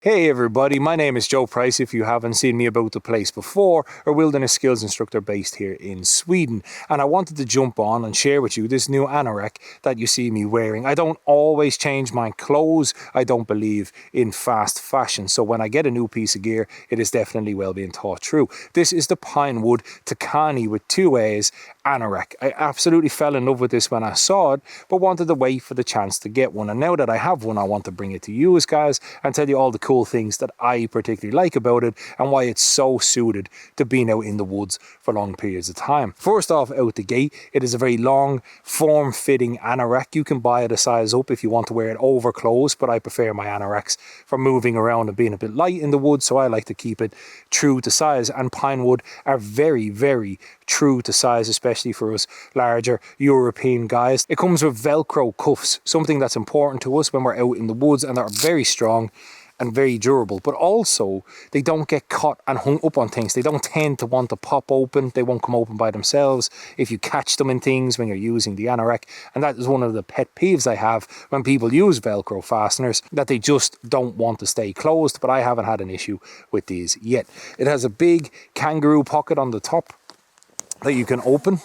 Hey everybody, my name is Joe Price if you haven't seen me about the place before, a wilderness skills instructor based here in Sweden. And I wanted to jump on and share with you this new anorak that you see me wearing. I don't always change my clothes. I don't believe in fast fashion. So when I get a new piece of gear, it is definitely well being thought through. This is the Pinewood Tikaani with 2 A's anorak. I absolutely fell in love with this when I saw it, but wanted to wait for the chance to get one. And now that I have one, I want to bring it to you guys and tell you all the cool things that I particularly like about it and why it's so suited to being out in the woods for long periods of time. First off, out the gate, it is a very long, form-fitting anorak. You can buy it a size up if you want to wear it over clothes, but I prefer my anoraks for moving around and being a bit light in the woods, so I like to keep it true to size. And Pinewood are very, very true to size, especially for us larger European guys. It comes with Velcro cuffs, something that's important to us when we're out in the woods, and they're very strong and very durable, but also they don't get caught and hung up on things. They don't tend to want to pop open. They won't come open by themselves if you catch them in things when you're using the anorak. And that is one of the pet peeves I have when people use Velcro fasteners, that they just don't want to stay closed, but I haven't had an issue with these yet. It has a big kangaroo pocket on the top that you can open.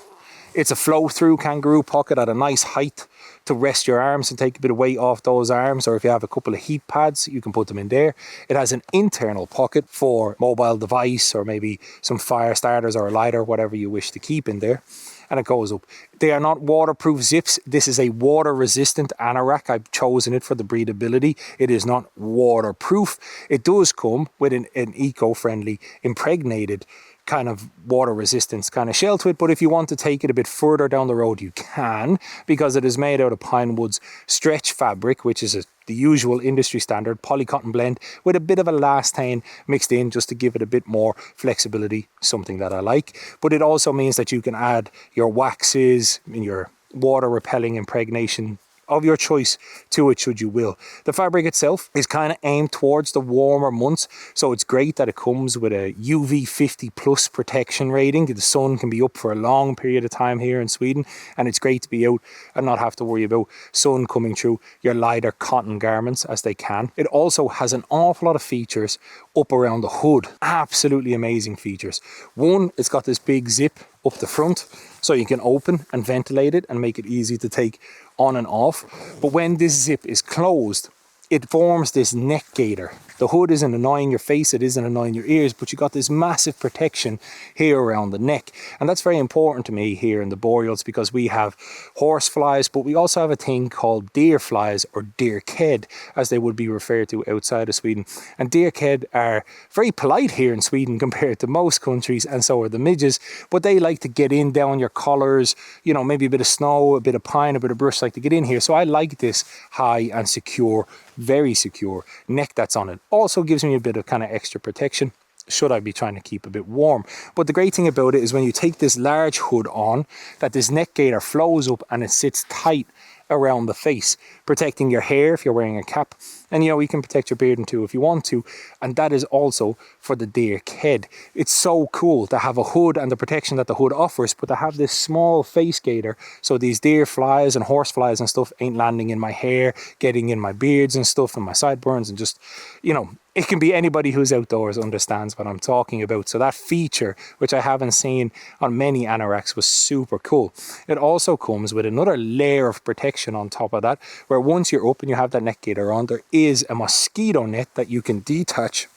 It's a flow-through kangaroo pocket at a nice height to rest your arms and take a bit of weight off those arms, or if you have a couple of heat pads, you can put them in there. It has an internal pocket for mobile device or maybe some fire starters or a lighter, whatever you wish to keep in there. And it goes up. They are not waterproof zips. This is a water-resistant anorak. I've chosen it for the breathability. It is not waterproof. It does come with an eco-friendly, impregnated kind of water resistance kind of shell to it, but if you want to take it a bit further down the road, you can, because it is made out of Pinewood's stretch fabric, which is the usual industry standard polycotton blend with a bit of elastane mixed in just to give it a bit more flexibility, something that I like. But it also means that you can add your waxes and your water repelling impregnation of your choice to it should you will. The fabric itself is kind of aimed towards the warmer months, so it's great that it comes with a UV 50 plus protection rating. The sun can be up for a long period of time here in Sweden, and it's great to be out and not have to worry about sun coming through your lighter cotton garments as they can. It also has an awful lot of features up around the hood. Absolutely amazing features. One, it's got this big zip up the front, so you can open and ventilate it and make it easy to take on and off. But when this zip is closed, it forms this neck gaiter. The hood isn't annoying your face, it isn't annoying your ears, but you got this massive protection here around the neck. And that's very important to me here in the Boreals, because we have horse flies, but we also have a thing called deer flies, or deerked, as they would be referred to outside of Sweden. And deerked are very polite here in Sweden compared to most countries, and so are the midges, but they like to get in down your collars, you know, maybe a bit of snow, a bit of pine, a bit of brush, like to get in here. So I like this high and secure, very secure neck that's on it. Also gives me a bit of kind of extra protection should I be trying to keep a bit warm. But the great thing about it is when you take this large hood on, that this neck gaiter flows up and it sits tight around the face, protecting your hair if you're wearing a cap, and you know, you can protect your beard too if you want to. And that is also for the deerked. It's so cool to have a hood and the protection that the hood offers, but to have this small face gaiter, so these deer flies and horse flies and stuff ain't landing in my hair, getting in my beards and stuff and my sideburns, and just, you know, it can be anybody who's outdoors understands what I'm talking about. So that feature, which I haven't seen on many anoraks, was super cool. It also comes with another layer of protection on top of that, where once you're up and you have that neck gaiter on, there is a mosquito net that you can detach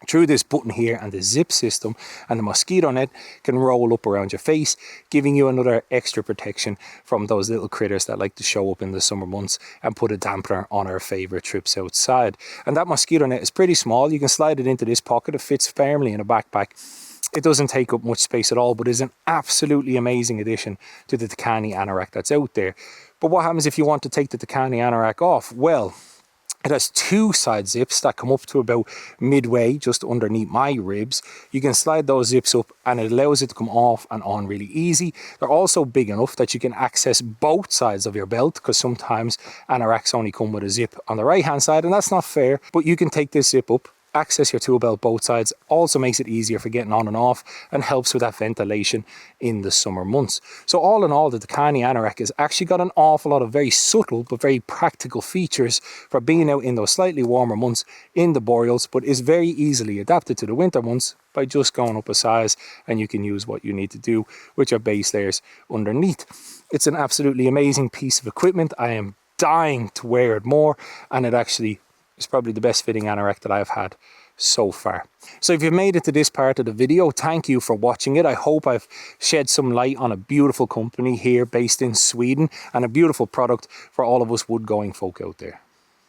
through this button here and the zip system, and the mosquito net can roll up around your face, giving you another extra protection from those little critters that like to show up in the summer months and put a dampener on our favorite trips outside. And that mosquito net is pretty small. You can slide it into this pocket. It fits firmly in a backpack. It doesn't take up much space at all, but is an absolutely amazing addition to the Tikaani Anorak that's out there. But what happens if you want to take the Tikaani Anorak off? Well, it has 2 side zips that come up to about midway, just underneath my ribs. You can slide those zips up and it allows it to come off and on really easy. They're also big enough that you can access both sides of your belt, because sometimes anoraks only come with a zip on the right hand side, and that's not fair. But you can take this zip up access your tool belt both sides, also makes it easier for getting on and off and helps with that ventilation in the summer months. So all in all, the Tikaani Anorak has actually got an awful lot of very subtle but very practical features for being out in those slightly warmer months in the Boreals, but is very easily adapted to the winter months by just going up a size, and you can use what you need to do with your base layers underneath. It's an absolutely amazing piece of equipment. I am dying to wear it more, and it actually is probably the best fitting anorak that I've had so far. So if you've made it to this part of the video, thank you for watching it. I hope I've shed some light on a beautiful company here based in Sweden and a beautiful product for all of us wood going folk out there.